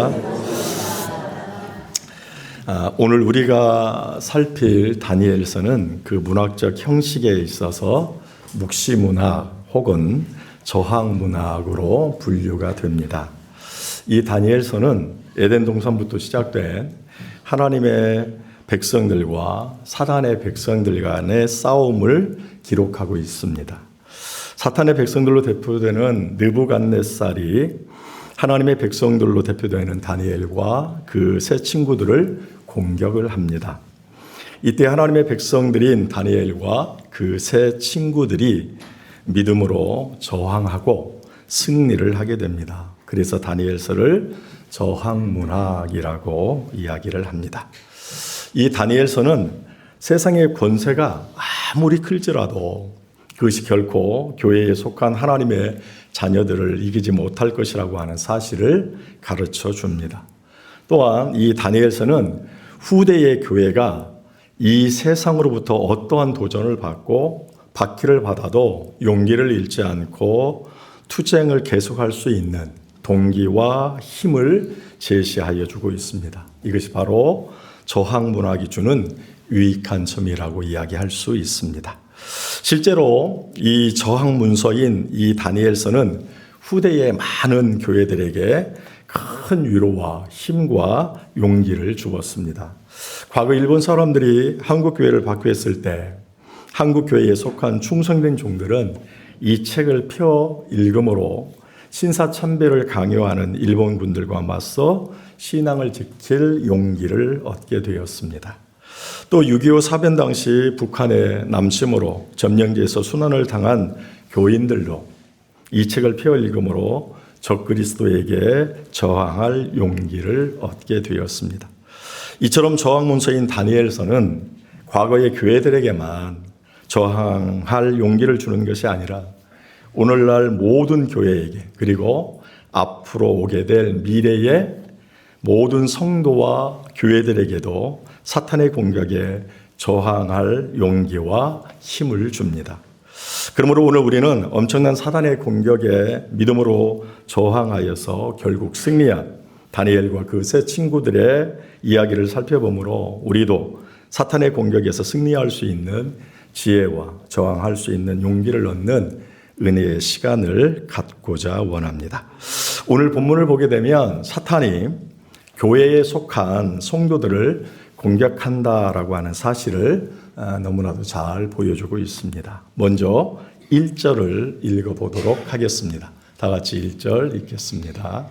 반갑습니다. 오늘 우리가 살필 다니엘서는 그 문학적 형식에 있어서 묵시문학 혹은 저항문학으로 분류가 됩니다. 이 다니엘서는 에덴 동산부터 시작된 하나님의 백성들과 사단의 백성들 간의 싸움을 기록하고 있습니다. 사탄의 백성들로 대표되는 느부갓네살이 하나님의 백성들로 대표되는 다니엘과 그 세 친구들을 공격을 합니다. 이때 하나님의 백성들인 다니엘과 그 세 친구들이 믿음으로 저항하고 승리를 하게 됩니다. 그래서 다니엘서를 저항문학이라고 이야기를 합니다. 이 다니엘서는 세상의 권세가 아무리 클지라도 그것이 결코 교회에 속한 하나님의 자녀들을 이기지 못할 것이라고 하는 사실을 가르쳐 줍니다. 또한 이 다니엘서는 후대의 교회가 이 세상으로부터 어떠한 도전을 받기를 받아도 용기를 잃지 않고 투쟁을 계속할 수 있는 동기와 힘을 제시하여 주고 있습니다. 이것이 바로 저항문학이 주는 유익한 점이라고 이야기할 수 있습니다. 실제로 이 저항문서인 이 다니엘서는 후대의 많은 교회들에게 큰 위로와 힘과 용기를 주었습니다. 과거 일본 사람들이 한국 교회를 박해했을 때 한국 교회에 속한 충성된 종들은 이 책을 펴 읽음으로 신사참배를 강요하는 일본 군들과 맞서 신앙을 지킬 용기를 얻게 되었습니다. 또 6.25 사변 당시 북한의 남침으로 점령지에서 순환을 당한 교인들도 이 책을 펴 읽음으로 적그리스도에게 저항할 용기를 얻게 되었습니다. 이처럼 저항문서인 다니엘서는 과거의 교회들에게만 저항할 용기를 주는 것이 아니라 오늘날 모든 교회에게 그리고 앞으로 오게 될 미래의 모든 성도와 교회들에게도 사탄의 공격에 저항할 용기와 힘을 줍니다. 그러므로 오늘 우리는 엄청난 사탄의 공격에 믿음으로 저항하여서 결국 승리한 다니엘과 그 세 친구들의 이야기를 살펴보므로 우리도 사탄의 공격에서 승리할 수 있는 지혜와 저항할 수 있는 용기를 얻는 은혜의 시간을 갖고자 원합니다. 오늘 본문을 보게 되면 사탄이 교회에 속한 성도들을 공격한다라고 하는 사실을 너무나도 잘 보여주고 있습니다. 먼저 1절을 읽어보도록 하겠습니다. 다 같이 1절 읽겠습니다.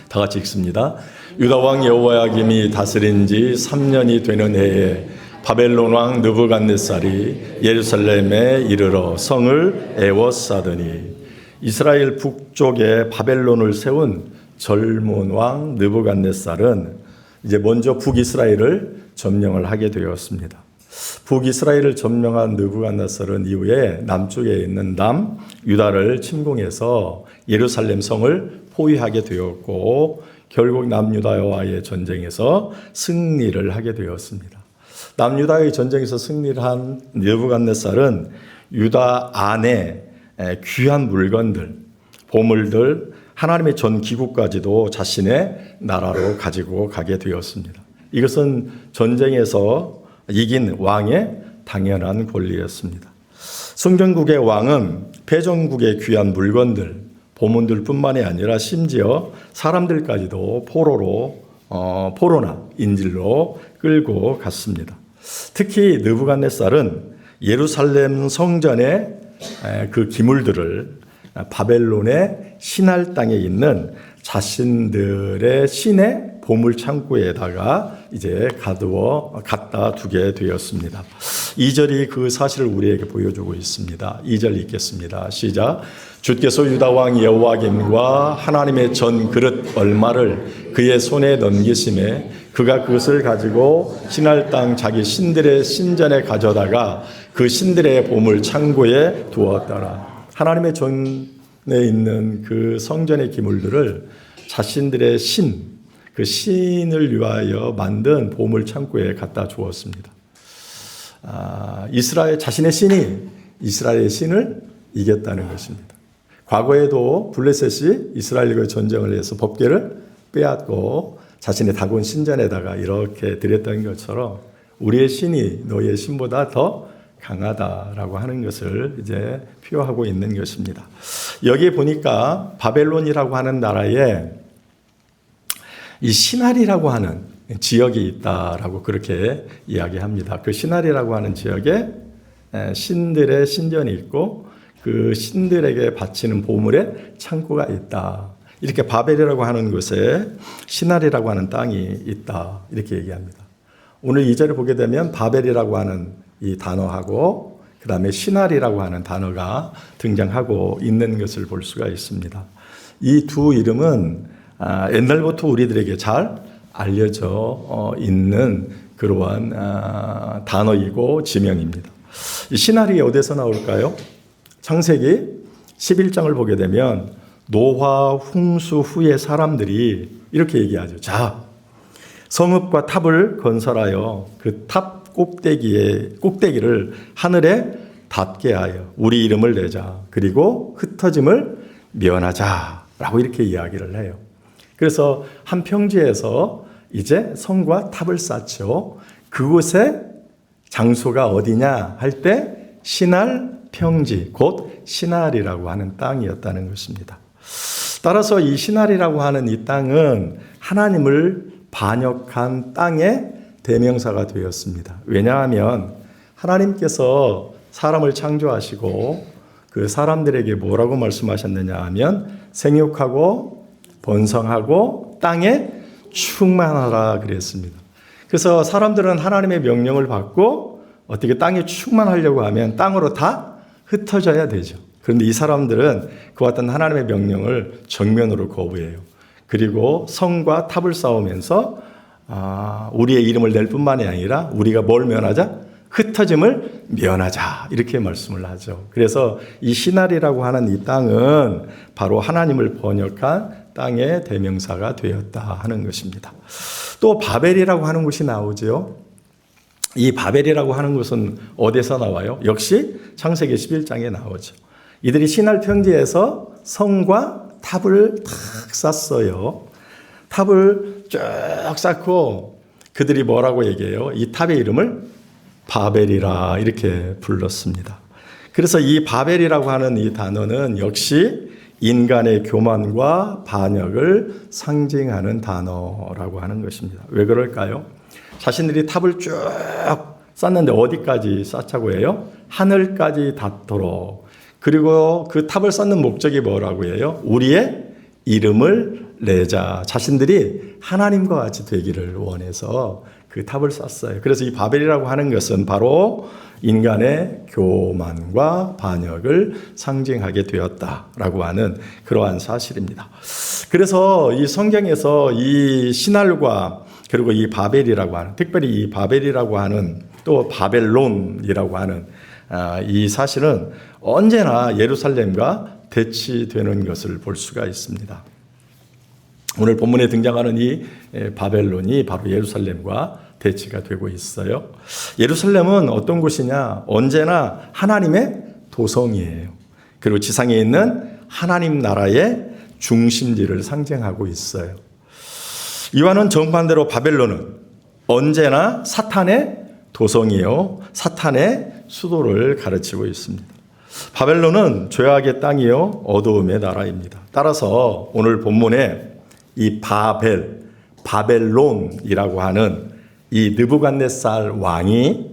다 같이 읽습니다. 유다 왕 여호야김이 다스린 지 3년이 되는 해에 바벨론 왕 느부갓네살이 예루살렘에 이르러 성을 에워싸더니 이스라엘 북쪽에 바벨론을 세운 젊은 왕 느부갓네살은 이제 먼저 북이스라엘을 점령을 하게 되었습니다. 북이스라엘을 점령한 느부갓네살은 이후에 남쪽에 있는 남유다를 침공해서 예루살렘 성을 포위하게 되었고 결국 남유다와의 전쟁에서 승리를 하게 되었습니다. 남유다의 전쟁에서 승리를 한 느부갓네살은 유다 안에 귀한 물건들, 보물들, 하나님의 전 기구까지도 자신의 나라로 가지고 가게 되었습니다. 이것은 전쟁에서 이긴 왕의 당연한 권리였습니다. 성전국의 왕은 패전국의 귀한 물건들, 보물들 뿐만이 아니라 심지어 사람들까지도 포로나 인질로 끌고 갔습니다. 특히 느부갓네살은 예루살렘 성전의 그 기물들을 바벨론의 신할 땅에 있는 자신들의 신의 보물 창고에다가 이제 갖다 두게 되었습니다. 2절이 그 사실을 우리에게 보여주고 있습니다. 2절 읽겠습니다. 시작. 주께서 유다 왕 여호야김과 하나님의 전 그릇 얼마를 그의 손에 넘기심에 그가 그것을 가지고 신할 땅 자기 신들의 신전에 가져다가 그 신들의 보물 창고에 두었더라. 하나님의 전에 있는 그 성전의 기물들을 자신들의 그 신을 위하여 만든 보물 창고에 갖다 주었습니다. 자신의 신이 이스라엘의 신을 이겼다는 것입니다. 과거에도 블레셋이 이스라엘과 전쟁을 해서 법궤를 빼앗고 자신의 다곤 신전에다가 이렇게 드렸던 것처럼 우리의 신이 너희의 신보다 더 강하다라고 하는 것을 이제 표하고 있는 것입니다. 여기에 보니까 바벨론이라고 하는 나라에 이 시날이라고 하는 지역이 있다라고 그렇게 이야기합니다. 그 시날이라고 하는 지역에 신들의 신전이 있고 그 신들에게 바치는 보물의 창고가 있다. 이렇게 바벨이라고 하는 곳에 시날이라고 하는 땅이 있다. 이렇게 얘기합니다. 오늘 2절을 보게 되면 바벨이라고 하는 이 단어하고 그 다음에 시날이라고 하는 단어가 등장하고 있는 것을 볼 수가 있습니다. 이 두 이름은 옛날부터 우리들에게 잘 알려져 있는 그러한 단어이고 지명입니다. 이 시날이 어디서 나올까요? 창세기 11장을 보게 되면 노아 홍수 후에 사람들이 이렇게 얘기하죠. 자, 성읍과 탑을 건설하여 그 탑 꼭대기를 하늘에 닿게 하여 우리 이름을 내자. 그리고 흩어짐을 면하자라고 이렇게 이야기를 해요. 그래서 한 평지에서 이제 성과 탑을 쌓죠. 그곳에 장소가 어디냐 할 때 시날 평지, 곧 시날이라고 하는 땅이었다는 것입니다. 따라서 이 시날이라고 하는 이 땅은 하나님을 반역한 땅의 대명사가 되었습니다. 왜냐하면 하나님께서 사람을 창조하시고 그 사람들에게 뭐라고 말씀하셨느냐 하면 생육하고 번성하고 땅에 충만하라 그랬습니다. 그래서 사람들은 하나님의 명령을 받고 어떻게 땅에 충만하려고 하면 땅으로 다 흩어져야 되죠. 그런데 이 사람들은 그와 같은 하나님의 명령을 정면으로 거부해요. 그리고 성과 탑을 쌓으면서 우리의 이름을 낼 뿐만이 아니라 우리가 뭘 면하자? 흩어짐을 면하자 이렇게 말씀을 하죠. 그래서 이 시날이라고 하는 이 땅은 바로 하나님을 번역한 땅의 대명사가 되었다 하는 것입니다. 또 바벨이라고 하는 곳이 나오죠. 이 바벨이라고 하는 곳은 어디서 나와요? 역시 창세기 11장에 나오죠. 이들이 시날 평지에서 성과 탑을 탁 쌓았어요. 탑을 쭉 쌓고 그들이 뭐라고 얘기해요? 이 탑의 이름을 바벨이라 이렇게 불렀습니다. 그래서 이 바벨이라고 하는 이 단어는 역시 인간의 교만과 반역을 상징하는 단어라고 하는 것입니다. 왜 그럴까요? 자신들이 탑을 쭉 쌓는데 어디까지 쌓자고 해요? 하늘까지 닿도록. 그리고 그 탑을 쌓는 목적이 뭐라고 해요? 우리의 이름을 내자. 자신들이 하나님과 같이 되기를 원해서 그 탑을 쌓았어요. 그래서 이 바벨이라고 하는 것은 바로 인간의 교만과 반역을 상징하게 되었다라고 하는 그러한 사실입니다. 그래서 이 성경에서 이 시날과 그리고 이 바벨이라고 하는, 특별히 이 바벨이라고 하는 또 바벨론이라고 하는 이 사실은 언제나 예루살렘과 대치되는 것을 볼 수가 있습니다. 오늘 본문에 등장하는 이 바벨론이 바로 예루살렘과 대치가 되고 있어요. 예루살렘은 어떤 곳이냐? 언제나 하나님의 도성이에요. 그리고 지상에 있는 하나님 나라의 중심지를 상징하고 있어요. 이와는 정반대로 바벨론은 언제나 사탄의 도성이요, 사탄의 수도를 가르치고 있습니다. 바벨론은 죄악의 땅이요, 어두움의 나라입니다. 따라서 오늘 본문에 이 바벨론이라고 하는 이 느부갓네살 왕이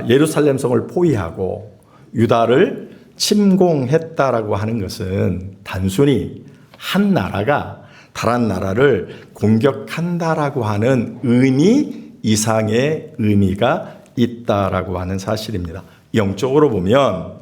예루살렘 성을 포위하고 유다를 침공했다라고 하는 것은 단순히 한 나라가 다른 나라를 공격한다라고 하는 의미 이상의 의미가 있다라고 하는 사실입니다. 영적으로 보면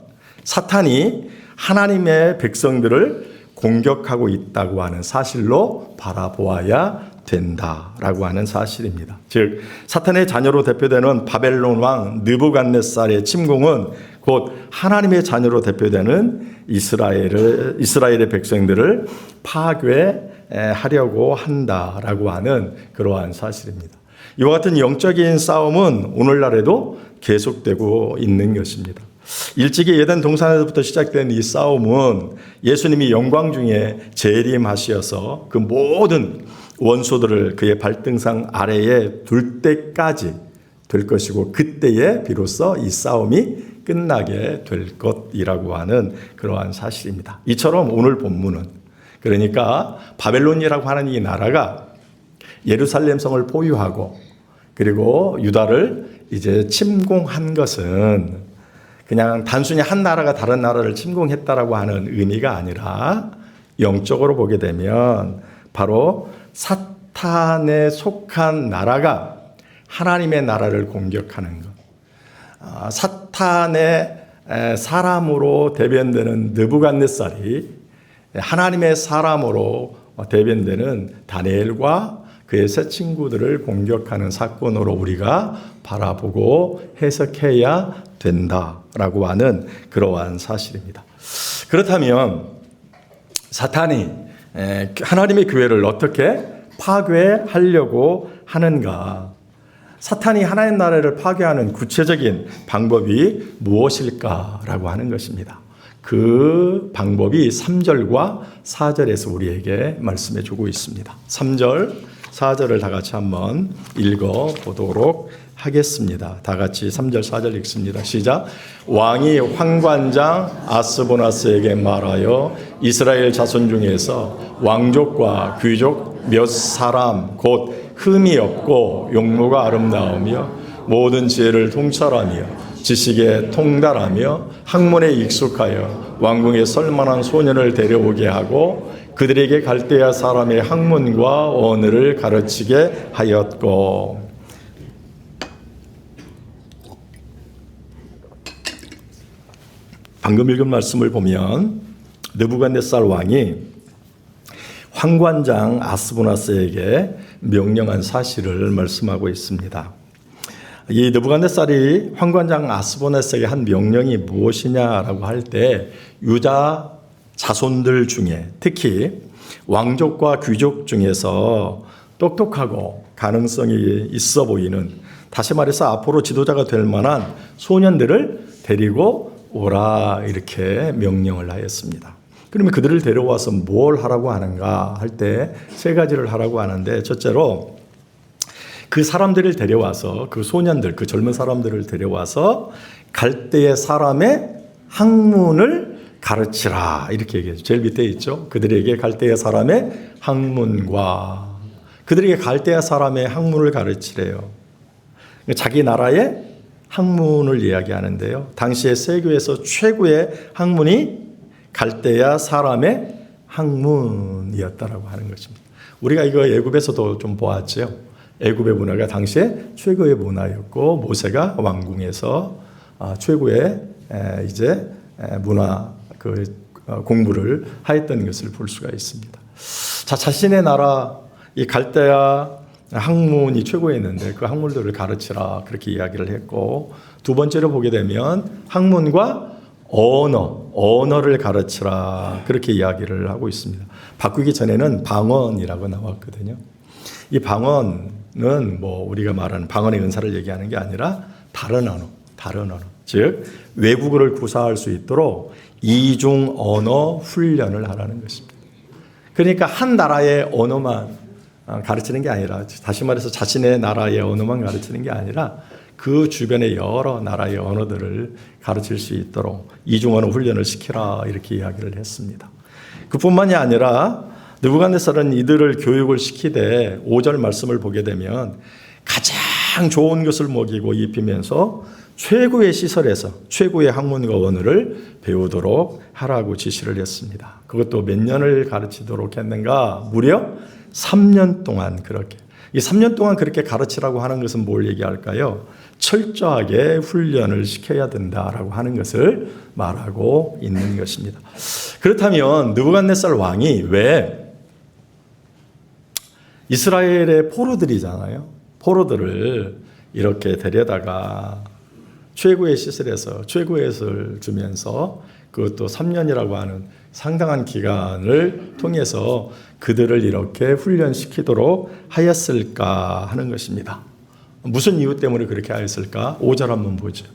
사탄이 하나님의 백성들을 공격하고 있다고 하는 사실로 바라보아야 된다라고 하는 사실입니다. 즉 사탄의 자녀로 대표되는 바벨론 왕 느부갓네살의 침공은 곧 하나님의 자녀로 대표되는 이스라엘의 백성들을 파괴하려고 한다라고 하는 그러한 사실입니다. 이와 같은 영적인 싸움은 오늘날에도 계속되고 있는 것입니다. 일찍이 에덴 동산에서부터 시작된 이 싸움은 예수님이 영광 중에 재림하시어서 그 모든 원수들을 그의 발등상 아래에 둘 때까지 될 것이고, 그때에 비로소 이 싸움이 끝나게 될 것이라고 하는 그러한 사실입니다. 이처럼 오늘 본문은, 그러니까 바벨론이라고 하는 이 나라가 예루살렘 성을 포위하고 그리고 유다를 이제 침공한 것은 그냥 단순히 한 나라가 다른 나라를 침공했다라고 하는 의미가 아니라, 영적으로 보게 되면 바로 사탄에 속한 나라가 하나님의 나라를 공격하는 것, 사탄의 사람으로 대변되는 느부갓네살이 하나님의 사람으로 대변되는 다니엘과 그의 세 친구들을 공격하는 사건으로 우리가 바라보고 해석해야 된다라고 하는 그러한 사실입니다. 그렇다면 사탄이 하나님의 교회를 어떻게 파괴하려고 하는가? 사탄이 하나님 나라를 파괴하는 구체적인 방법이 무엇일까라고 하는 것입니다. 그 방법이 3절과 4절에서 우리에게 말씀해 주고 있습니다. 3절, 4절을 다 같이 한번 읽어보도록 하겠습니다. 다 같이 3절, 4절 읽습니다. 시작. 왕이 황관장 아스보나스에게 말하여 이스라엘 자손 중에서 왕족과 귀족 몇 사람 곧 흠이 없고 용모가 아름다우며 모든 지혜를 통찰하며 지식에 통달하며 학문에 익숙하여 왕궁에 설만한 소년을 데려오게 하고 그들에게 갈대아 사람의 학문과 언어를 가르치게 하였고. 방금 읽은 말씀을 보면 느부갓네살 왕이 황관장 아스보나스에게 명령한 사실을 말씀하고 있습니다. 이 느부갓네살이 황관장 아스보나스에게 한 명령이 무엇이냐라고 할 때, 유다 자손들 중에 특히 왕족과 귀족 중에서 똑똑하고 가능성이 있어 보이는, 다시 말해서 앞으로 지도자가 될 만한 소년들을 데리고 오라, 이렇게 명령을 하였습니다. 그러면 그들을 데려와서 뭘 하라고 하는가 할 때 세 가지를 하라고 하는데, 첫째로 그 사람들을 데려와서, 그 소년들, 그 젊은 사람들을 데려와서 갈대의 사람의 학문을 가르치라, 이렇게 얘기해요. 제일 밑에 있죠. 그들에게 갈대의 사람의 학문과, 그들에게 갈대의 사람의 학문을 가르치래요. 자기 나라의 학문을 이야기하는데요. 당시의 세교에서 최고의 학문이 갈대아 사람의 학문이었다라고 하는 것입니다. 우리가 이거 애굽에서도 좀 보았죠. 애굽의 문화가 당시에 최고의 문화였고, 모세가 왕궁에서 최고의 이제 문화 공부를 하였던 것을 볼 수가 있습니다. 자, 자신의 나라 이 갈대아 학문이 최고였는데 그 학문들을 가르치라, 그렇게 이야기를 했고, 두 번째로 보게 되면 학문과 언어를 가르치라, 그렇게 이야기를 하고 있습니다. 바꾸기 전에는 방언이라고 나왔거든요. 이 방언은 뭐 우리가 말하는 방언의 은사를 얘기하는 게 아니라 다른 언어. 즉 외국어를 구사할 수 있도록 이중 언어 훈련을 하라는 것입니다. 그러니까 한 나라의 언어만 가르치는 게 아니라, 다시 말해서 자신의 나라의 언어만 가르치는 게 아니라 그 주변의 여러 나라의 언어들을 가르칠 수 있도록 이중 언어 훈련을 시키라, 이렇게 이야기를 했습니다. 그뿐만이 아니라 느부갓네살은 이들을 교육을 시키되 5절 말씀을 보게 되면 가장 좋은 것을 먹이고 입히면서 최고의 시설에서 최고의 학문과 언어를 배우도록 하라고 지시를 했습니다. 그것도 몇 년을 가르치도록 했는가? 무려 3년 동안 그렇게. 이 3년 동안 그렇게 가르치라고 하는 것은 뭘 얘기할까요? 철저하게 훈련을 시켜야 된다라고 하는 것을 말하고 있는 것입니다. 그렇다면 느부갓네살 왕이 왜 이스라엘의 포로들이잖아요. 포로들을 이렇게 데려다가 최고의 시설에서 최고의 것을 주면서, 그것도 3년이라고 하는 상당한 기간을 통해서 그들을 이렇게 훈련시키도록 하였을까 하는 것입니다. 무슨 이유 때문에 그렇게 하였을까? 5절 한번 보죠.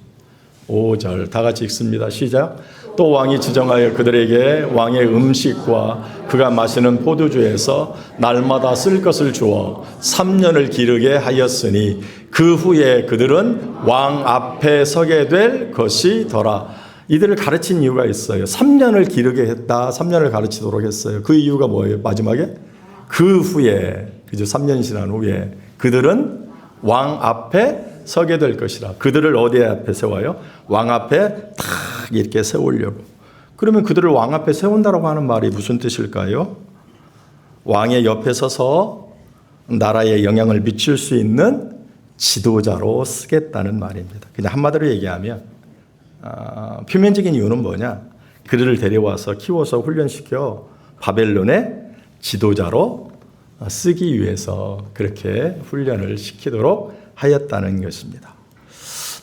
5절 다 같이 읽습니다. 시작. 또 왕이 지정하여 그들에게 왕의 음식과 그가 마시는 포도주에서 날마다 쓸 것을 주어 3년을 기르게 하였으니 그 후에 그들은 왕 앞에 서게 될 것이더라. 이들을 가르친 이유가 있어요. 3년을 기르게 했다. 3년을 가르치도록 했어요. 그 이유가 뭐예요? 마지막에 그 후에, 그죠? 3년이 지난 후에 그들은 왕 앞에 서게 될 것이라. 그들을 어디 앞에 세워요? 왕 앞에 탁 이렇게 세우려고. 그러면 그들을 왕 앞에 세운다라고 하는 말이 무슨 뜻일까요? 왕의 옆에 서서 나라에 영향을 미칠 수 있는 지도자로 쓰겠다는 말입니다. 그냥 한마디로 얘기하면 표면적인 이유는 뭐냐? 그들을 데려와서 키워서 훈련시켜 바벨론의 지도자로 쓰기 위해서 그렇게 훈련을 시키도록 하였다는 것입니다.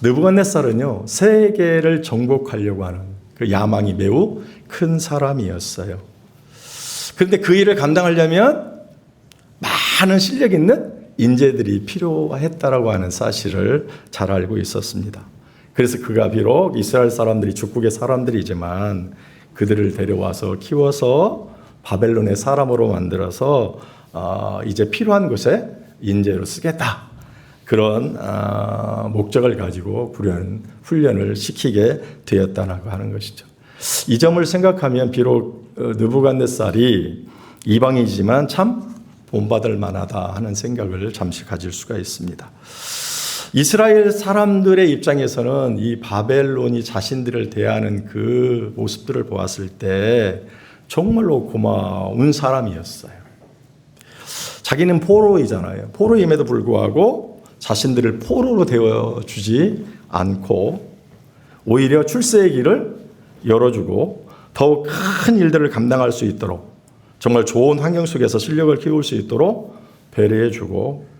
느부갓네살은요, 세계를 정복하려고 하는 그 야망이 매우 큰 사람이었어요. 그런데 그 일을 감당하려면 많은 실력 있는 인재들이 필요했다라고 하는 사실을 잘 알고 있었습니다. 그래서 그가 비록 이스라엘 사람들이 축복의 사람들이지만 그들을 데려와서 키워서 바벨론의 사람으로 만들어서 이제 필요한 곳에 인재로 쓰겠다. 그런 목적을 가지고 훈련을 시키게 되었다고 하는 것이죠. 이 점을 생각하면 비록 느부갓네살이 이방이지만 참 본받을 만하다 하는 생각을 잠시 가질 수가 있습니다. 이스라엘 사람들의 입장에서는 이 바벨론이 자신들을 대하는 그 모습들을 보았을 때 정말로 고마운 사람이었어요. 자기는 포로이잖아요. 포로임에도 불구하고 자신들을 포로로 대어주지 않고 오히려 출세의 길을 열어주고 더욱 큰 일들을 감당할 수 있도록 정말 좋은 환경 속에서 실력을 키울 수 있도록 배려해주고,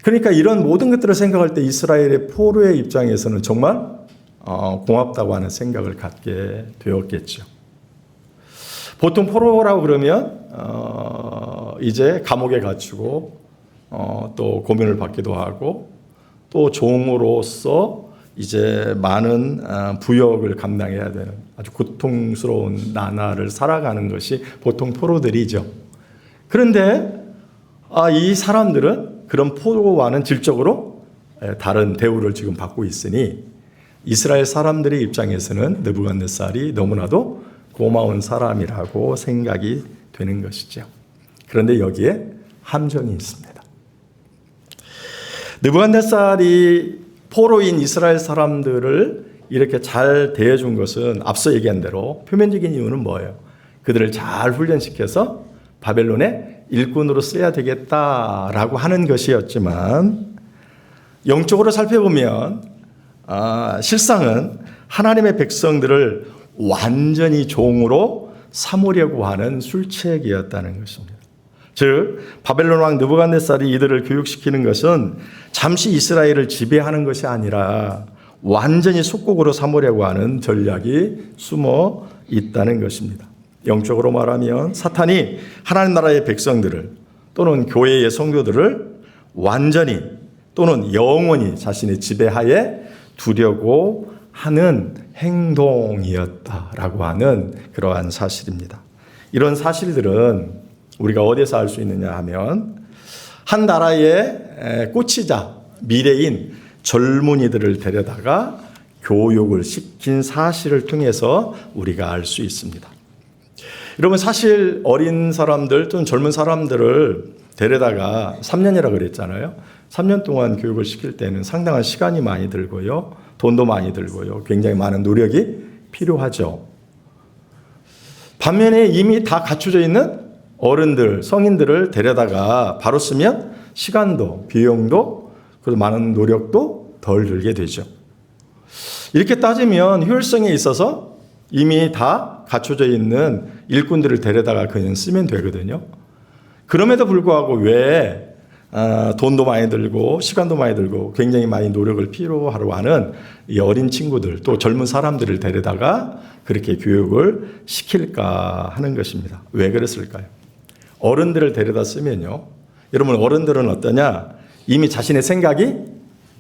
그러니까 이런 모든 것들을 생각할 때 이스라엘의 포로의 입장에서는 정말 고맙다고 하는 생각을 갖게 되었겠죠. 보통 포로라고 그러면 이제 감옥에 갇히고 또 고민을 받기도 하고 또 종으로서 이제 많은 부역을 감당해야 되는 아주 고통스러운 나날을 살아가는 것이 보통 포로들이죠. 그런데 이 사람들은 그런 포로와는 질적으로 다른 대우를 지금 받고 있으니 이스라엘 사람들의 입장에서는 느부갓네살이 너무나도 고마운 사람이라고 생각이 되는 것이죠. 그런데 여기에 함정이 있습니다. 느부갓네살이 포로인 이스라엘 사람들을 이렇게 잘 대해준 것은 앞서 얘기한 대로 표면적인 이유는 뭐예요? 그들을 잘 훈련시켜서 바벨론의 일꾼으로 써야 되겠다라고 하는 것이었지만 영적으로 살펴보면 실상은 하나님의 백성들을 완전히 종으로 삼으려고 하는 술책이었다는 것입니다. 즉 바벨론 왕 느부갓네살이 이들을 교육시키는 것은 잠시 이스라엘을 지배하는 것이 아니라 완전히 속국으로 삼으려고 하는 전략이 숨어 있다는 것입니다. 영적으로 말하면 사탄이 하나님 나라의 백성들을 또는 교회의 성도들을 완전히 또는 영원히 자신의 지배하에 두려고 하는 행동이었다라고 하는 그러한 사실입니다. 이런 사실들은 우리가 어디서 알 수 있느냐 하면 한 나라의 꽃이자 미래인 젊은이들을 데려다가 교육을 시킨 사실을 통해서 우리가 알 수 있습니다. 여러분 사실 어린 사람들 또는 젊은 사람들을 데려다가 3년이라고 그랬잖아요. 3년 동안 교육을 시킬 때는 상당한 시간이 많이 들고요. 돈도 많이 들고요. 굉장히 많은 노력이 필요하죠. 반면에 이미 다 갖춰져 있는 어른들, 성인들을 데려다가 바로 쓰면 시간도 비용도 그리고 많은 노력도 덜 들게 되죠. 이렇게 따지면 효율성에 있어서 이미 다 갖춰져 있는 일꾼들을 데려다가 그냥 쓰면 되거든요. 그럼에도 불구하고 왜 돈도 많이 들고 시간도 많이 들고 굉장히 많이 노력을 필요하고 하는 이 어린 친구들 또 젊은 사람들을 데려다가 그렇게 교육을 시킬까 하는 것입니다. 왜 그랬을까요? 어른들을 데려다 쓰면요. 여러분 어른들은 어떠냐? 이미 자신의 생각이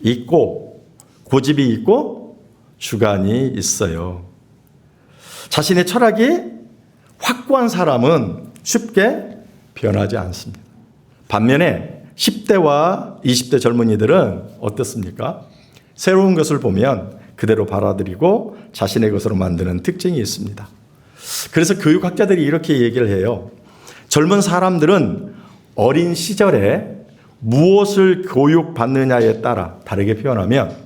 있고 고집이 있고 주관이 있어요. 자신의 철학이 확고한 사람은 쉽게 변하지 않습니다. 반면에 10대와 20대 젊은이들은 어떻습니까? 새로운 것을 보면 그대로 받아들이고 자신의 것으로 만드는 특징이 있습니다. 그래서 교육학자들이 이렇게 얘기를 해요. 젊은 사람들은 어린 시절에 무엇을 교육받느냐에 따라, 다르게 표현하면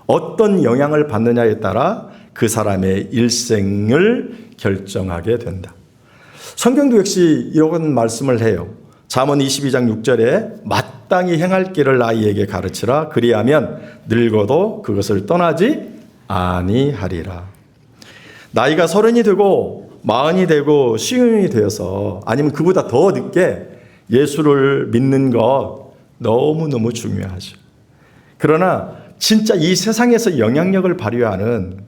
어떤 영향을 받느냐에 따라 그 사람의 일생을 결정하게 된다. 성경도 역시 이런 말씀을 해요. 잠언 22장 6절에 마땅히 행할 길을 아이에게 가르치라. 그리하면 늙어도 그것을 떠나지 아니하리라. 나이가 30이 되고 40이 되고 50이 되어서 아니면 그보다 더 늦게 예수를 믿는 것 너무너무 중요하죠. 그러나 진짜 이 세상에서 영향력을 발휘하는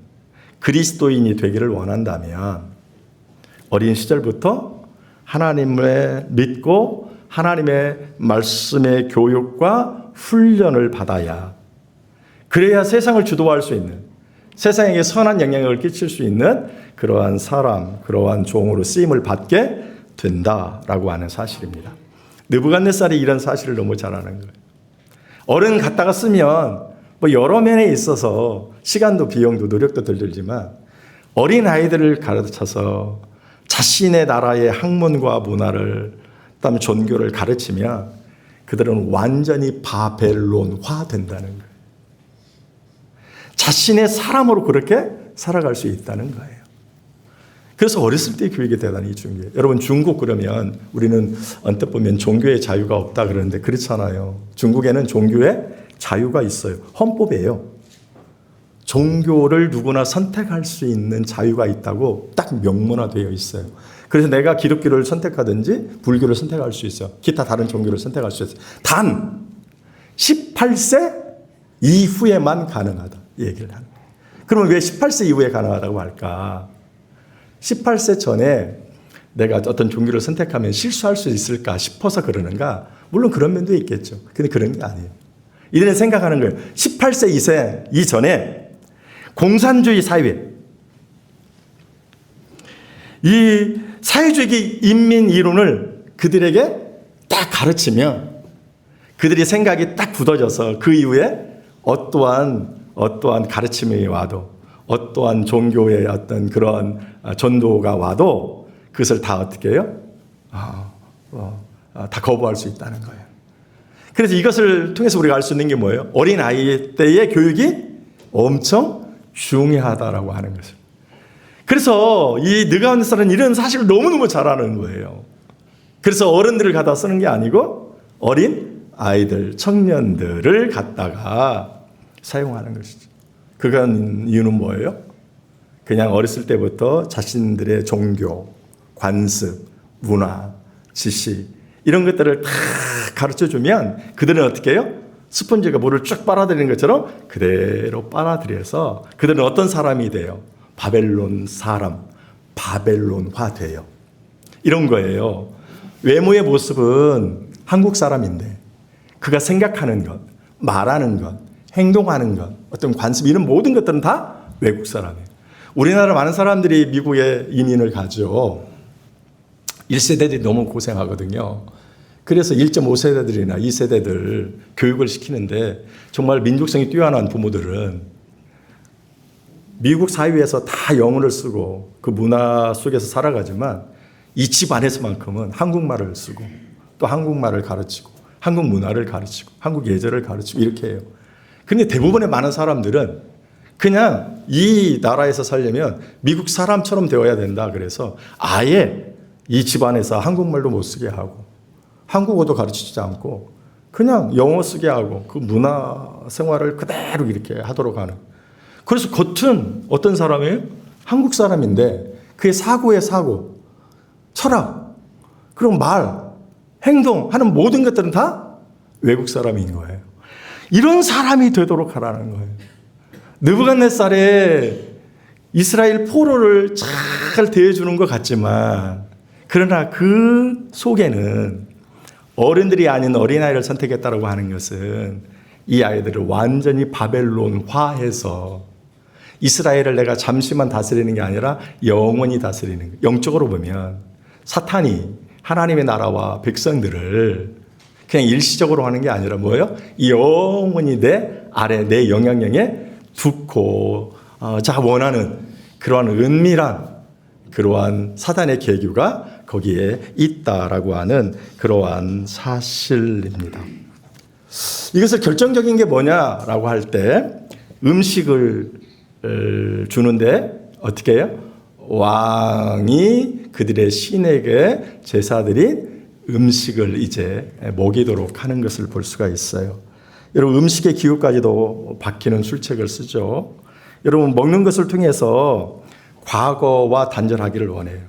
그리스도인이 되기를 원한다면 어린 시절부터 하나님을 믿고 하나님의 말씀의 교육과 훈련을 받아야, 그래야 세상을 주도할 수 있는, 세상에게 선한 영향력을 끼칠 수 있는 그러한 사람, 그러한 종으로 쓰임을 받게 된다라고 하는 사실입니다. 느부갓네살이 이런 사실을 너무 잘 아는 거예요. 어른 갖다가 쓰면 뭐 여러 면에 있어서 시간도 비용도 노력도 들지만 어린 아이들을 가르쳐서 자신의 나라의 학문과 문화를, 그다음에 종교를 가르치면 그들은 완전히 바벨론화 된다는 거예요. 자신의 사람으로 그렇게 살아갈 수 있다는 거예요. 그래서 어렸을 때 교육이 대단히 중요해요. 여러분, 중국 그러면 우리는 언뜻 보면 종교의 자유가 없다 그러는데 그렇잖아요. 중국에는 종교의 자유가 있어요. 헌법이에요. 종교를 누구나 선택할 수 있는 자유가 있다고 딱 명문화되어 있어요. 그래서 내가 기독교를 선택하든지 불교를 선택할 수 있어요. 기타 다른 종교를 선택할 수 있어요. 단 18세 이후에만 가능하다 이 얘기를 하는 거예요. 그러면 왜 18세 이후에 가능하다고 할까? 18세 전에 내가 어떤 종교를 선택하면 실수할 수 있을까 싶어서 그러는가? 물론 그런 면도 있겠죠. 근데 그런 게 아니에요. 이들은 생각하는 거예요. 18세 이전에 공산주의 사회, 이 사회주의 인민 이론을 그들에게 딱 가르치면 그들의 생각이 딱 굳어져서 그 이후에 어떠한 가르침이 와도, 어떠한 종교의 어떤 그런 전도가 와도 그것을 다 어떻게 해요? 다 거부할 수 있다는 거예요. 그래서 이것을 통해서 우리가 알 수 있는 게 뭐예요? 어린 아이 때의 교육이 엄청 중요하다라고 하는 것을. 그래서 이 느부갓네살은 이런 사실을 너무너무 잘 아는 거예요. 그래서 어른들을 갖다 쓰는 게 아니고 어린 아이들, 청년들을 갖다가 사용하는 것이죠. 그건 이유는 뭐예요? 그냥 어렸을 때부터 자신들의 종교, 관습, 문화, 지식 이런 것들을 다 가르쳐주면 그들은 어떻게 해요? 스펀지가 물을 쭉 빨아들이는 것처럼 그대로 빨아들여서 그들은 어떤 사람이 돼요? 바벨론 사람, 바벨론화 돼요. 이런 거예요. 외모의 모습은 한국 사람인데 그가 생각하는 것, 말하는 것, 행동하는 것, 어떤 관습 이런 모든 것들은 다 외국 사람이에요. 우리나라 많은 사람들이 미국에 이민을 가죠. 1세대들이 너무 고생하거든요. 그래서 1.5세대들이나 2세대들 교육을 시키는데 정말 민족성이 뛰어난 부모들은 미국 사회에서 다 영어를 쓰고 그 문화 속에서 살아가지만 이 집 안에서만큼은 한국말을 쓰고 또 한국말을 가르치고 한국 문화를 가르치고 한국 예절을 가르치고 이렇게 해요. 근데 대부분의 많은 사람들은 그냥 이 나라에서 살려면 미국 사람처럼 되어야 된다. 그래서 아예 이 집안에서 한국말도 못 쓰게 하고 한국어도 가르치지 않고 그냥 영어 쓰게 하고 그 문화 생활을 그대로 이렇게 하도록 하는. 그래서 겉은 어떤 사람이에요? 한국 사람인데 그의 사고의 사고, 철학, 그리고 말, 행동 하는 모든 것들은 다 외국 사람인 거예요. 이런 사람이 되도록 하라는 거예요. 느부갓네살의 이스라엘 포로를 잘 대해주는 것 같지만 그러나 그 속에는 어른들이 아닌 어린아이를 선택했다고 하는 것은 이 아이들을 완전히 바벨론화해서 이스라엘을 내가 잠시만 다스리는 게 아니라 영원히 다스리는 거예요. 영적으로 보면 사탄이 하나님의 나라와 백성들을 그냥 일시적으로 하는 게 아니라 뭐예요? 영원히 내 아래 내 영향력에 두고 자가 원하는 그러한 은밀한 그러한 사단의 계규가 거기에 있다라고 하는 그러한 사실입니다. 이것을 결정적인 게 뭐냐라고 할 때 음식을 주는데 어떻게 해요? 왕이 그들의 신에게 제사드린 음식을 이제 먹이도록 하는 것을 볼 수가 있어요. 여러분 음식의 기호까지도 바뀌는 술책을 쓰죠. 여러분 먹는 것을 통해서 과거와 단절하기를 원해요.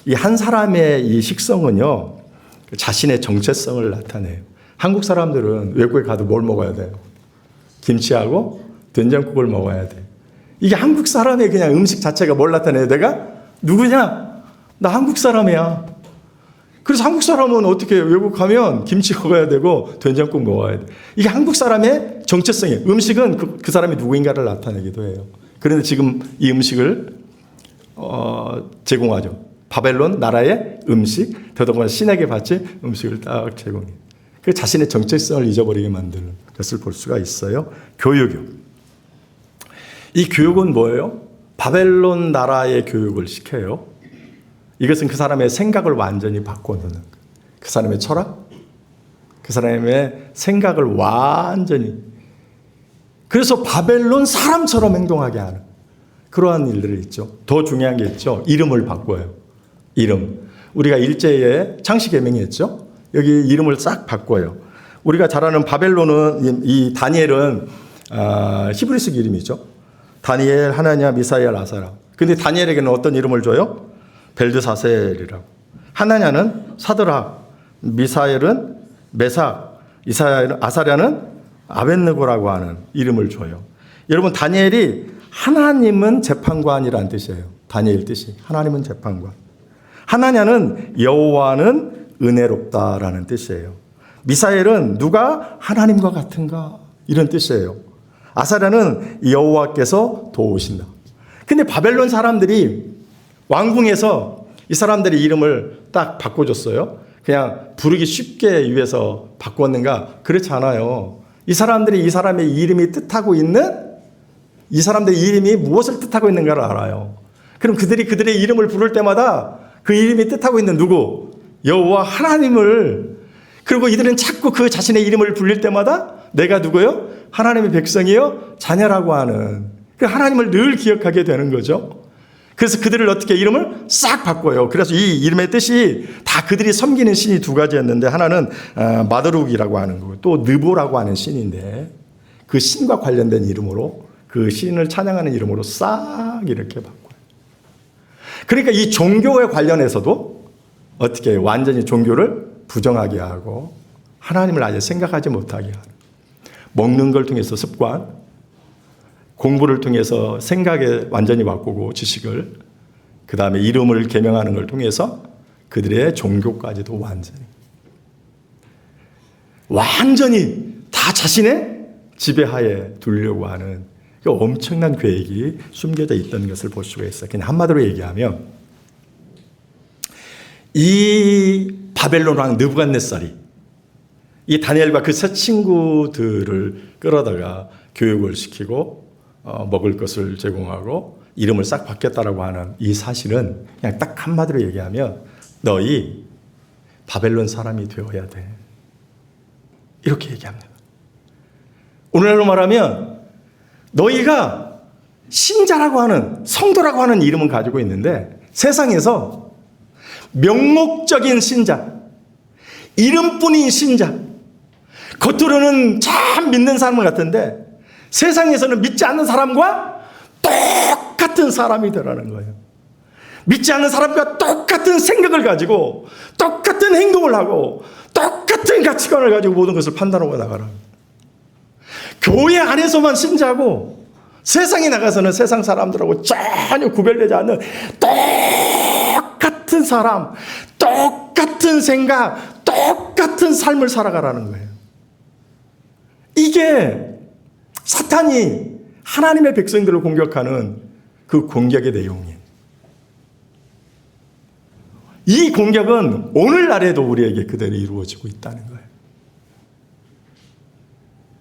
이 한 사람의 이 식성은요 자신의 정체성을 나타내요. 한국 사람들은 외국에 가도 뭘 먹어야 돼요? 김치하고 된장국을 먹어야 돼. 이게 한국 사람의 그냥 음식 자체가 뭘 나타내요? 내가 누구냐? 나 한국 사람이야. 그래서 한국 사람은 어떻게 외국 가면 김치 먹어야 되고 된장국 먹어야 돼. 이게 한국 사람의 정체성이에요. 음식은 그 사람이 누구인가를 나타내기도 해요. 그런데 지금 이 음식을 제공하죠. 바벨론 나라의 음식, 더더구나 신에게 바친 음식을 딱 제공해요. 그 자신의 정체성을 잊어버리게 만드는 것을 볼 수가 있어요. 교육이요. 이 교육은 뭐예요? 바벨론 나라의 교육을 시켜요. 이것은 그 사람의 생각을 완전히 바꿔놓는 거예요. 그 사람의 철학, 그 사람의 생각을 완전히. 그래서 바벨론 사람처럼 행동하게 하는 그러한 일들이 있죠. 더 중요한 게 있죠. 이름을 바꿔요. 이름. 우리가 일제에 창시계명이 했죠. 여기 이름을 싹 바꿔요. 우리가 잘 아는 바벨론은 이 다니엘은 히브리식 이름이죠. 다니엘, 하나냐, 미사엘, 아사랴. 근데 다니엘에게는 어떤 이름을 줘요? 벨드사셀이라고. 하나냐는 사드락, 미사엘은 메삭, 아사랴는 아벳느고라고 하는 이름을 줘요. 여러분 다니엘이 하나님은 재판관이라는 뜻이에요. 다니엘 뜻이 하나님은 재판관. 하나냐는 여호와는 은혜롭다라는 뜻이에요. 미사엘은 누가 하나님과 같은가 이런 뜻이에요. 아사랴는 여호와께서 도우신다. 근데 바벨론 사람들이 왕궁에서 이 사람들의 이름을 딱 바꿔줬어요. 그냥 부르기 쉽게 위해서 바꿨는가? 그렇지 않아요. 이 사람들이 이 사람의 이름이 뜻하고 있는 이 사람들의 이름이 무엇을 뜻하고 있는가를 알아요. 그럼 그들의 이름을 부를 때마다 그 이름이 뜻하고 있는 누구? 여호와 하나님을. 그리고 이들은 자꾸 그 자신의 이름을 불릴 때마다 내가 누구요? 하나님의 백성이요? 자녀라고 하는 그 하나님을 늘 기억하게 되는 거죠. 그래서 그들을 어떻게 이름을 싹 바꿔요. 그래서 이 이름의 뜻이 다 그들이 섬기는 신이 두 가지였는데 하나는 마드룩이라고 하는 거고 또 느보라고 하는 신인데 그 신과 관련된 이름으로 그 신을 찬양하는 이름으로 싹 이렇게 바꿔요. 그러니까 이 종교에 관련해서도 어떻게 완전히 종교를 부정하게 하고 하나님을 아예 생각하지 못하게 하는 먹는 걸 통해서 습관, 공부를 통해서 생각에 완전히 바꾸고 지식을 그 다음에 이름을 계명하는 걸 통해서 그들의 종교까지도 완전히 다 자신의 지배하에 두려고 하는 그 엄청난 계획이 숨겨져 있던 것을 볼 수가 있어요. 그냥 한마디로 얘기하면 이 바벨론 왕 느부갓네살이 이 다니엘과 그 세 친구들을 끌어다가 교육을 시키고 먹을 것을 제공하고 이름을 싹 바뀌었다라고 하는 이 사실은 그냥 딱 한마디로 얘기하면 너희 바벨론 사람이 되어야 돼. 이렇게 얘기합니다. 오늘날로 말하면 너희가 신자라고 하는 성도라고 하는 이름은 가지고 있는데 세상에서 명목적인 신자, 이름뿐인 신자, 겉으로는 참 믿는 사람 같은데 세상에서는 믿지 않는 사람과 똑같은 사람이 되라는 거예요. 믿지 않는 사람과 똑같은 생각을 가지고 똑같은 행동을 하고 똑같은 가치관을 가지고 모든 것을 판단하고 나가라. 교회 안에서만 신자고 세상에 나가서는 세상 사람들하고 전혀 구별되지 않는 똑같은 사람, 똑같은 생각, 똑같은 삶을 살아가라는 거예요. 이게 사탄이 하나님의 백성들을 공격하는 그 공격의 내용이에요. 이 공격은 오늘날에도 우리에게 그대로 이루어지고 있다는 거예요.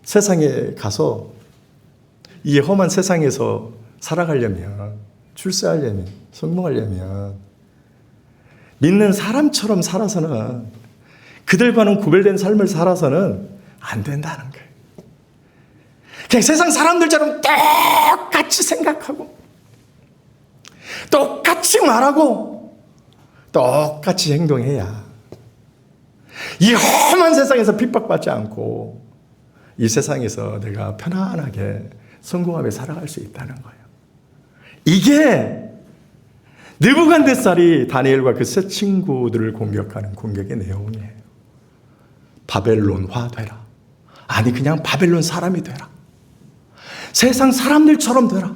세상에 가서 이 험한 세상에서 살아가려면, 출세하려면, 성공하려면 믿는 사람처럼 살아서는, 그들과는 구별된 삶을 살아서는 안 된다는 거예요. 그냥 세상 사람들처럼 똑같이 생각하고 똑같이 말하고 똑같이 행동해야 이 험한 세상에서 핍박받지 않고 이 세상에서 내가 편안하게 성공하며 살아갈 수 있다는 거예요. 이게 느부갓네살이 다니엘과 그 세 친구들을 공격하는 공격의 내용이에요. 바벨론화 되라. 아니 그냥 바벨론 사람이 되라. 세상 사람들처럼 되라.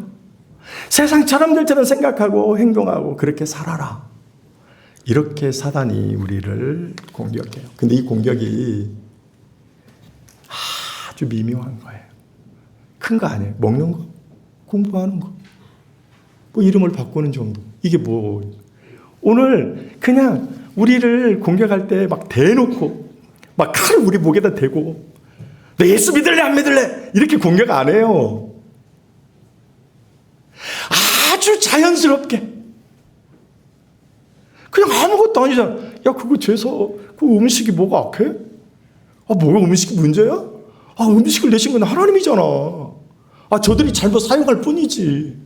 세상 사람들처럼 생각하고 행동하고 그렇게 살아라. 이렇게 사단이 우리를 공격해요. 근데 이 공격이 아주 미묘한 거예요. 큰 거 아니에요. 먹는 거, 공부하는 거, 뭐 이름을 바꾸는 정도. 이게 뭐 오늘 그냥 우리를 공격할 때 막 대놓고 막 칼을 우리 목에다 대고 너 예수 믿을래 안 믿을래 이렇게 공격 안 해요. 아주 자연스럽게 그냥 아무것도 아니잖아. 야 그거 죄서 그 음식이 뭐가 악해? 아 뭐가 음식이 문제야? 아 음식을 내신 건 하나님이잖아. 아 저들이 잘못 사용할 뿐이지.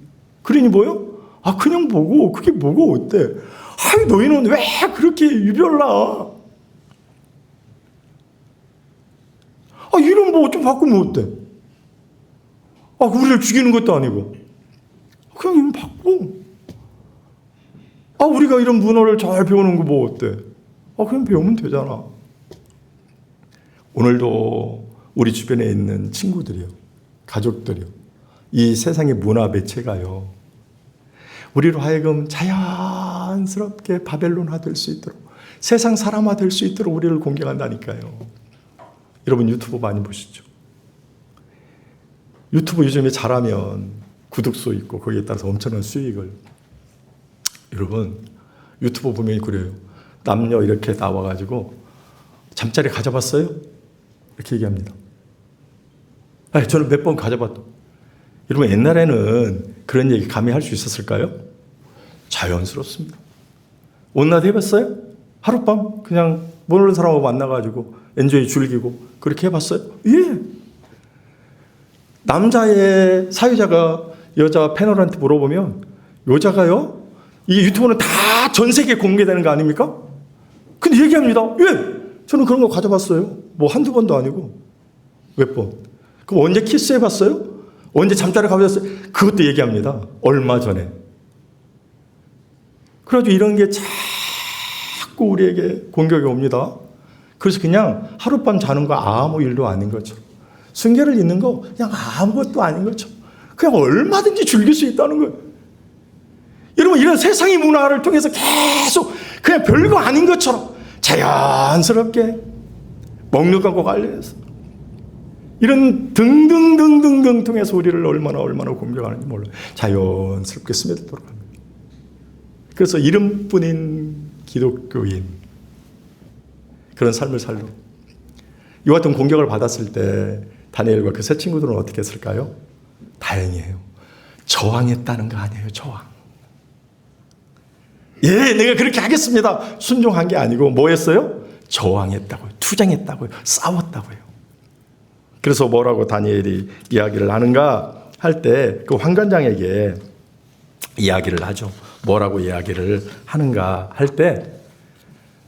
그러니 뭐요? 아 그냥 보고 그게 뭐가 어때? 아이 너희는 왜 그렇게 유별나? 아 이런 뭐 좀 바꾸면 어때? 아 우리를 죽이는 것도 아니고 그냥 이름 바꿔. 아 우리가 이런 문화를 잘 배우는 거 뭐 어때? 아 그냥 배우면 되잖아. 오늘도 우리 주변에 있는 친구들이요, 가족들이요, 이 세상의 문화 매체가요, 우리로 하여금 자연스럽게 바벨론화 될 수 있도록, 세상 사람화 될 수 있도록 우리를 공격한다니까요. 여러분 유튜브 많이 보시죠? 유튜브 요즘에 잘하면 구독수 있고 거기에 따라서 엄청난 수익을. 여러분 유튜브 보면 그래요. 남녀 이렇게 나와가지고 잠자리 가져봤어요? 이렇게 얘기합니다. 아니, 저는 몇 번 가져봤다. 여러분 옛날에는 그런 얘기 감히 할 수 있었을까요? 자연스럽습니다. 온낮 해봤어요? 하룻밤 그냥 모르는 사람하고 만나가지고 엔조이 즐기고 그렇게 해봤어요? 예. 남자의 사유자가 여자 패널한테 물어보면 여자가요? 이 유튜브는 다 전 세계에 공개되는 거 아닙니까? 근데 얘기합니다. 예. 저는 그런 거 가져봤어요. 뭐 한두 번도 아니고 몇 번. 그럼 언제 키스해봤어요? 언제 잠자리 가보셨어요? 그것도 얘기합니다. 얼마 전에. 그래가지고 이런 게 자꾸 우리에게 공격이 옵니다. 그래서 그냥 하룻밤 자는 거 아무 일도 아닌 것처럼, 순결을 잇는 거 그냥 아무것도 아닌 것처럼 그냥 얼마든지 즐길 수 있다는 거예요. 여러분 이런 세상의 문화를 통해서 계속 그냥 별거 아닌 것처럼 자연스럽게 먹는 것과 관련해서 이런 등등등등등 통해서 우리를 얼마나 공격하는지 몰라요. 자연스럽게 스며들도록 합니다. 그래서 이름뿐인 기독교인 그런 삶을 살도록. 이와 같은 공격을 받았을 때 다니엘과 그 세 친구들은 어떻게 했을까요? 다행이에요. 저항했다는 거 아니에요. 저항. 예, 내가 그렇게 하겠습니다. 순종한 게 아니고 뭐 했어요? 저항했다고요. 투쟁했다고요. 싸웠다고요. 그래서 뭐라고 다니엘이 이야기를 하는가 할 때 그 환관장에게 이야기를 하죠. 뭐라고 이야기를 하는가 할 때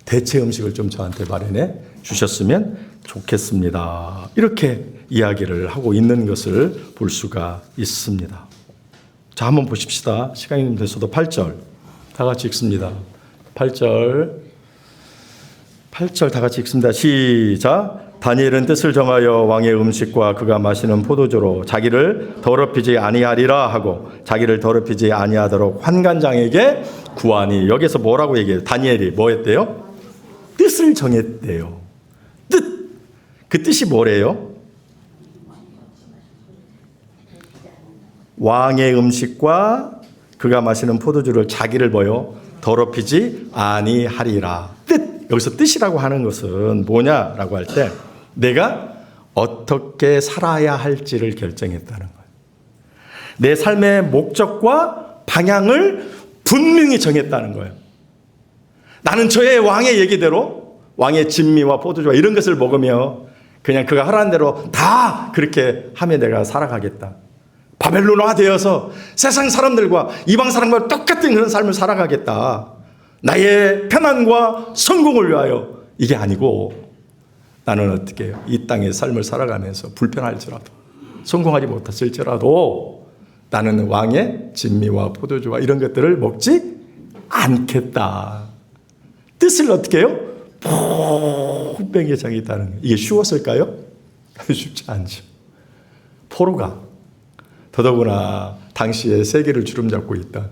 대체 음식을 좀 저한테 마련해 주셨으면 좋겠습니다. 이렇게 이야기를 하고 있는 것을 볼 수가 있습니다. 자, 한번 보십시다. 시간이 좀 돼서도 8절 다 같이 읽습니다. 8절 다 같이 읽습니다. 시작. 다니엘은 뜻을 정하여 왕의 음식과 그가 마시는 포도주로 자기를 더럽히지 아니하리라 하고 자기를 더럽히지 아니하도록 환관장에게 구하니. 여기서 뭐라고 얘기해요? 다니엘이 뭐 했대요? 뜻을 정했대요. 뜻. 그 뜻이 뭐래요? 왕의 음식과 그가 마시는 포도주를 자기를 더럽히지 아니하리라. 여기서 뜻이라고 하는 것은 뭐냐라고 할 때 내가 어떻게 살아야 할지를 결정했다는 거예요. 내 삶의 목적과 방향을 분명히 정했다는 거예요. 나는 저의 왕의 얘기대로 왕의 진미와 포도주와 이런 것을 먹으며 그냥 그가 하라는 대로 다 그렇게 하며 내가 살아가겠다. 바벨론화 되어서 세상 사람들과 이방 사람과 똑같은 그런 삶을 살아가겠다. 나의 편안과 성공을 위하여. 이게 아니고 나는 어떻게 해요? 이 땅의 삶을 살아가면서 불편할지라도 성공하지 못했을지라도 나는 왕의 진미와 포도주와 이런 것들을 먹지 않겠다. 뜻을 어떻게 해요? 분명히 정했다는 거예요. 이게 쉬웠을까요? 쉽지 않죠. 포로가 더더구나 당시에 세계를 주름잡고 있던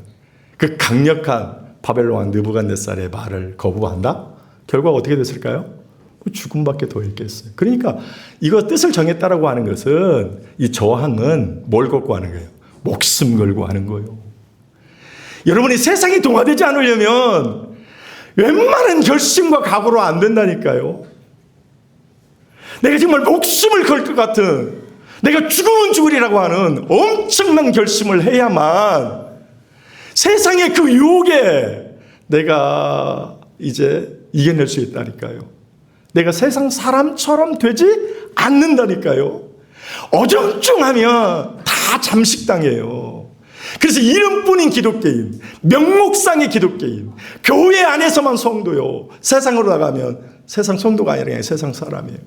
그 강력한 바벨론 왕 느부갓네살의 말을 거부한다? 결과가 어떻게 됐을까요? 죽음밖에 더 있겠어요. 그러니까 이거 뜻을 정했다라고 하는 것은 이 저항은 뭘 걸고 하는 거예요? 목숨 걸고 하는 거예요. 여러분이 세상이 동화되지 않으려면 웬만한 결심과 각오로 안 된다니까요. 내가 정말 목숨을 걸 것 같은, 내가 죽으면 죽으리라고 하는 엄청난 결심을 해야만 세상의 그 유혹에 내가 이제 이겨낼 수 있다니까요. 내가 세상 사람처럼 되지 않는다니까요. 어정쩡하면 다 잠식당해요. 그래서 이름뿐인 기독교인, 명목상의 기독교인, 교회 안에서만 성도요. 세상으로 나가면 세상 성도가 아니라 그냥 세상 사람이에요.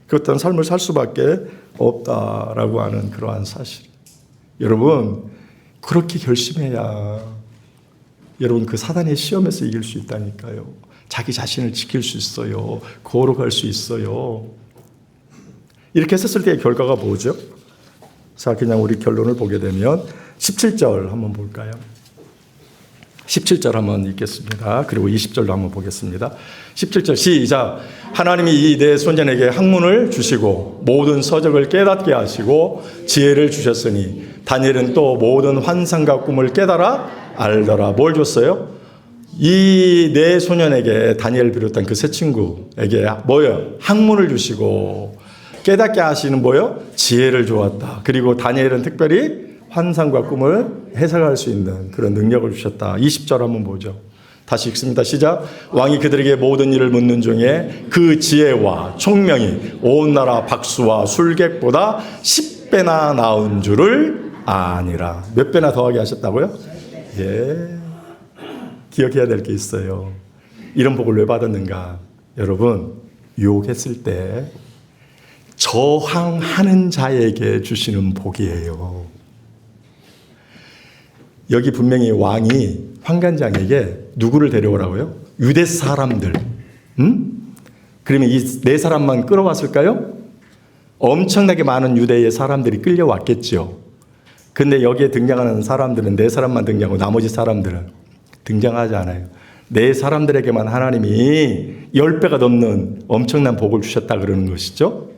그렇다는 삶을 살 수밖에 없다라고 하는 그러한 사실. 여러분, 그렇게 결심해야 여러분 그 사단의 시험에서 이길 수 있다니까요. 자기 자신을 지킬 수 있어요. 거룩할 수 있어요. 이렇게 했을 때의 결과가 뭐죠? 자, 그냥 우리 결론을 보게 되면 17절 한번 볼까요? 17절 한번 읽겠습니다. 그리고 20절도 한번 보겠습니다. 17절 시작. 하나님이 이 내 손자에게 학문을 주시고 모든 서적을 깨닫게 하시고 지혜를 주셨으니 다니엘은 또 모든 환상과 꿈을 깨달아 알더라. 뭘 줬어요? 이 내 소년에게 다니엘을 비롯한 그 세 친구에게 뭐예요? 학문을 주시고 깨닫게 하시는 뭐예요? 지혜를 주었다. 그리고 다니엘은 특별히 환상과 꿈을 해석할 수 있는 그런 능력을 주셨다. 20절 한번 보죠. 다시 읽습니다. 시작. 왕이 그들에게 모든 일을 묻는 중에 그 지혜와 총명이 온 나라 박수와 술객보다 10배나 나은 줄을 아니라. 몇 배나 더하게 하셨다고요? 예. 기억해야 될 게 있어요. 이런 복을 왜 받았는가? 여러분, 유혹했을 때 저항하는 자에게 주시는 복이에요. 여기 분명히 왕이 환관장에게 누구를 데려오라고요? 유대 사람들. 그러면 이 네 사람만 끌어왔을까요? 엄청나게 많은 유대의 사람들이 끌려왔겠죠. 근데 여기에 등장하는 사람들은 네 사람만 등장하고 나머지 사람들은 등장하지 않아요. 네 사람들에게만 하나님이 10배가 넘는 엄청난 복을 주셨다 그러는 것이죠.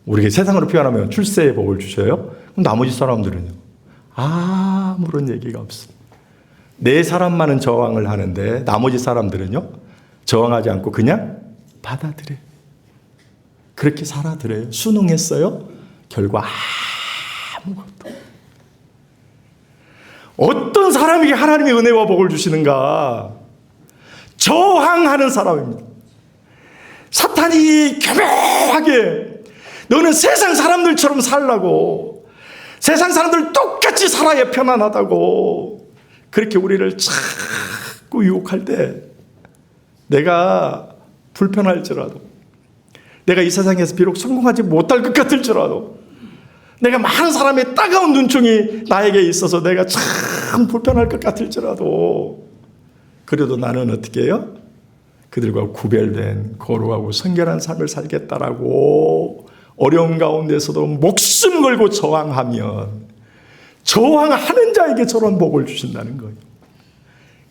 우리가 세상으로 표현하면 출세의 복을 주셔요. 그럼 나머지 사람들은요? 아무런 얘기가 없습니다. 네 사람만은 저항을 하는데 나머지 사람들은요? 저항하지 않고 그냥 받아들여요. 그렇게 살아들어요. 순응했어요. 결과 아무것도. 어떤 사람에게 하나님의 은혜와 복을 주시는가? 저항하는 사람입니다. 사탄이 교묘하게 너는 세상 사람들처럼 살라고, 세상 사람들 똑같이 살아야 편안하다고 그렇게 우리를 자꾸 유혹할 때 내가 불편할지라도, 내가 이 세상에서 비록 성공하지 못할 것 같을지라도, 내가 많은 사람의 따가운 눈총이 나에게 있어서 내가 참 불편할 것 같을지라도, 그래도 나는 어떻게 해요? 그들과 구별된 거룩하고 성결한 삶을 살겠다라고 어려운 가운데서도 목숨 걸고 저항하면 저항하는 자에게 저런 복을 주신다는 거예요.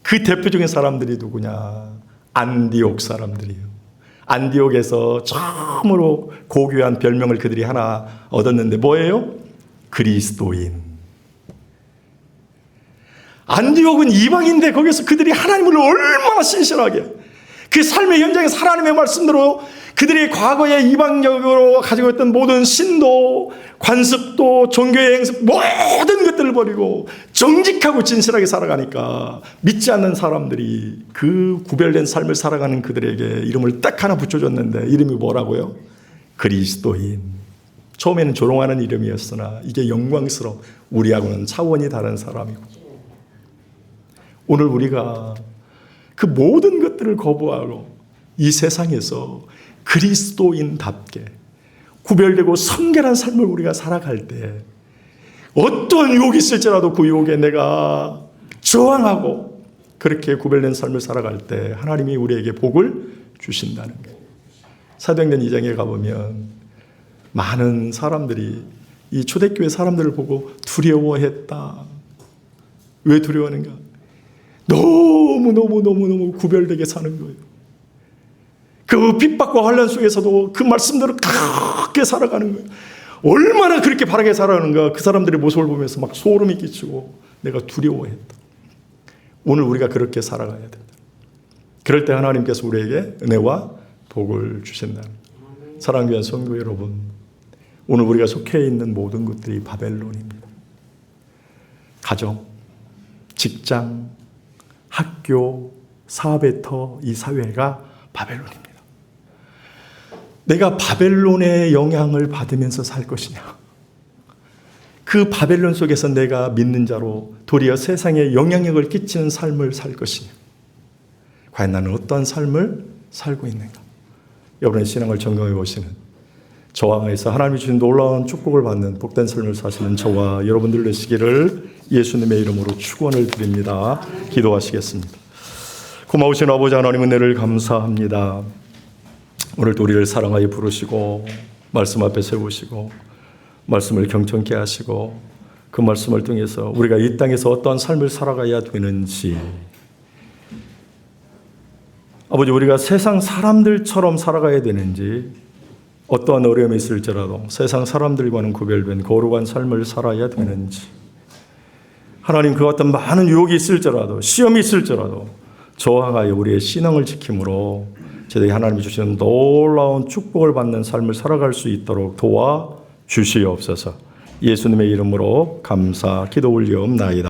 그 대표적인 사람들이 누구냐? 안디옥 사람들이에요. 안디옥에서 처음으로 고귀한 별명을 그들이 하나 얻었는데 뭐예요? 그리스도인. 안디옥은 이방인데 거기서 그들이 하나님을 얼마나 신실하게 그 삶의 현장에서 하나님의 말씀대로 그들이 과거에 이방적으로 가지고 있던 모든 신도, 관습도, 종교의 행습 모든 것들을 버리고 정직하고 진실하게 살아가니까 믿지 않는 사람들이 그 구별된 삶을 살아가는 그들에게 이름을 딱 하나 붙여줬는데 이름이 뭐라고요? 그리스도인. 처음에는 조롱하는 이름이었으나 이게 영광스러워. 우리하고는 차원이 다른 사람이고. 오늘 우리가 그 모든 것들을 거부하고 이 세상에서 그리스도인답게 구별되고 성결한 삶을 우리가 살아갈 때 어떤 유혹이 있을지라도 그 유혹에 내가 저항하고 그렇게 구별된 삶을 살아갈 때 하나님이 우리에게 복을 주신다는 거예요. 사도행전 2장에 가보면 많은 사람들이 이 초대교회 사람들을 보고 두려워했다. 왜 두려워하는가? 너무 구별되게 사는 거예요. 그 핍박과 환난 속에서도 그 말씀대로 그렇게 살아가는 거예요. 얼마나 그렇게 바르게 살아가는가. 그 사람들의 모습을 보면서 막 소름이 끼치고 내가 두려워했다. 오늘 우리가 그렇게 살아가야 된다. 그럴 때 하나님께서 우리에게 은혜와 복을 주신다. 사랑하는 귀한 성도 여러분, 오늘 우리가 속해 있는 모든 것들이 바벨론입니다. 가정, 직장, 학교, 사업의 터, 이 사회가 바벨론입니다. 내가 바벨론의 영향을 받으면서 살 것이냐? 그 바벨론 속에서 내가 믿는 자로 도리어 세상에 영향력을 끼치는 삶을 살 것이냐? 과연 나는 어떤 삶을 살고 있는가? 여러분의 신앙을 점검해 보시는 저와 안에서 하나님이 주신 놀라운 축복을 받는 복된 삶을 사시는 저와 여러분들 되시기를 예수님의 이름으로 축원을 드립니다. 기도하시겠습니다. 고마우신 아버지 하나님 은혜를 감사합니다. 오늘도 우리를 사랑하여 부르시고 말씀 앞에 세우시고 말씀을 경청케 하시고 그 말씀을 통해서 우리가 이 땅에서 어떠한 삶을 살아가야 되는지 아버지 우리가 세상 사람들처럼 살아가야 되는지 어떠한 어려움이 있을지라도 세상 사람들과는 구별된 거룩한 삶을 살아야 되는지 하나님 그 어떤 많은 유혹이 있을지라도 시험이 있을지라도 저항하여 우리의 신앙을 지킴으로 저희들이 하나님이 주시는 놀라운 축복을 받는 삶을 살아갈 수 있도록 도와주시옵소서. 예수님의 이름으로 감사 기도 올리옵나이다.